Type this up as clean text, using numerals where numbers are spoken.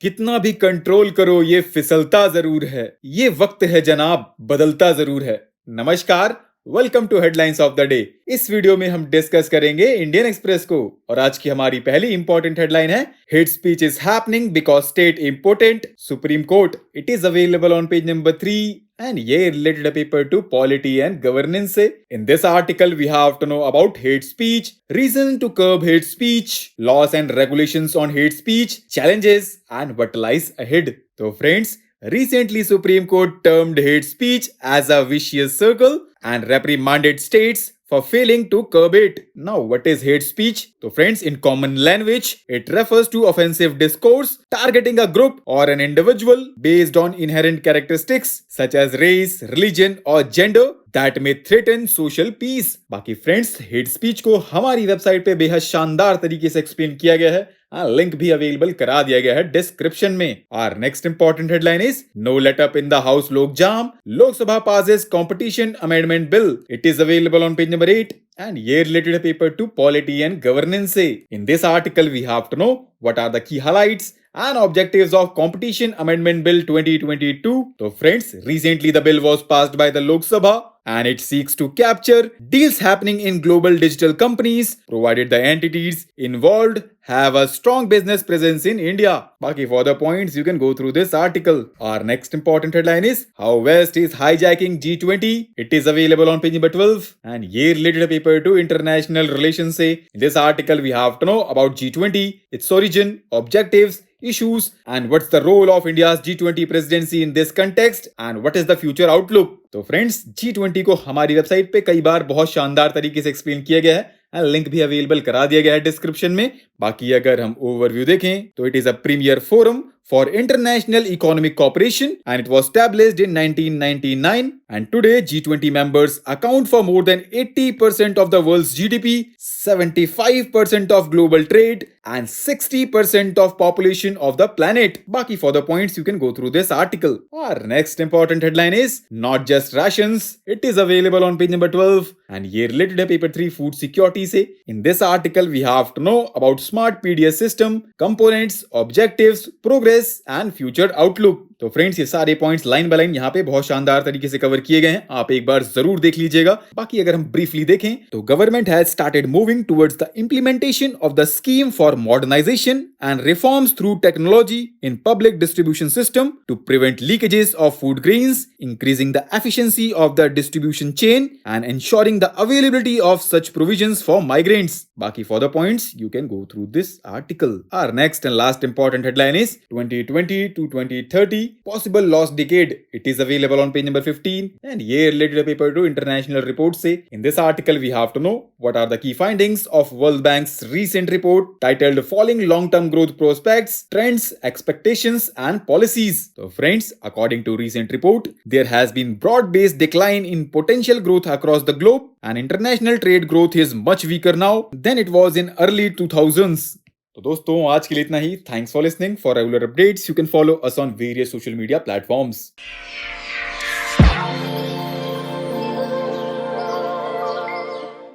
कितना भी कंट्रोल करो ये फिसलता जरूर है। ये वक्त है जनाब, बदलता जरूर है। नमस्कार, welcome to headlines of the day. इस वीडियो में हम डिस्कस करेंगे इंडियन एक्सप्रेस को और आज की हमारी पहली इंपॉर्टेंट हेडलाइन है hate speech is happening because state important supreme court. It is available on page number 3 and ये related a paper to polity and governance से। In this article we have to know about hate speech, reason to curb hate speech, laws and regulations on hate speech, challenges and what lies ahead। तो friends, recently Supreme Court termed hate speech as a vicious circle and reprimanded states for failing to curb it. Now, what is hate speech? So friends, in common language, it refers to offensive discourse targeting a group or an individual based on inherent characteristics such as race, religion or gender that may threaten social peace। बाकी friends, hate speech को हमारी website पे बेहद शानदार तरीके से explain किया गया है। लिंक भी अवेलेबल करा दिया गया है डिस्क्रिप्शन में। और next important headline is no let up in the house logjam, Lok Sabha passes competition amendment bill. It is available on page number 8 and ये related paper to polity and governance से। In this article we have to know what are the key highlights and objectives of Competition Amendment Bill 2022. So friends, recently the bill was passed by the Lok Sabha and it seeks to capture deals happening in global digital companies provided the entities involved have a strong business presence in India. Baki for the points you can go through this article. Our next important headline is how West is hijacking G20. It is available on page number 12 and ये related paper to international relations से। In this article we have to know about G20, its origin, objectives, issues and what's the role of India's G20 presidency in this context and what is the future outlook। तो friends, G20 को हमारी website पे कई बार बहुत शानदार तरीके से explain किया गया है। लिंक भी अवेलेबल करा दिया गया है डिस्क्रिप्शन में। बाकी अगर हम ओवरव्यू देखें तो it is a premier forum for international economic cooperation and it was established in 1999 and today G20 members account for more than 80% of the world's GDP, 75% of global trade and 60% of population of the planet। Baki for the points you can go through this article। Our next important headline is not just rations, it is available on page number 12 and ये related है paper 3 food security से। In this article we have to know about smart PDS system, components, objectives, progress and future outlook। तो friends, ये सारे points line by line यहाँ पे बहुत शानदार तरीके से कवर किए गए हैं, आप एक बार जरूर देख लीजिएगा। बाकी अगर हम ब्रीफली देखें तो government has started moving towards the implementation of the scheme for modernisation and reforms through technology in public distribution system to prevent leakages of food grains, increasing the efficiency of the distribution chain and ensuring the availability of such provisions for migrants। बाकी for the points you can go through this article। Our next and last important headline is 2020 to 2030 possible lost decade। It is available on page number 15 and ये related paper to international report से। In this article we have to know what are the key findings of World Bank's recent report titled Falling Long-Term Growth Prospects, Trends, Expectations and Policies। So friends, according to recent report, there has been broad-based decline in potential growth across the globe and international trade growth is much weaker now than it was in early 2000s। तो दोस्तों, आज के लिए इतना ही। Thanks for listening. For regular updates you can follow us on various social media platforms.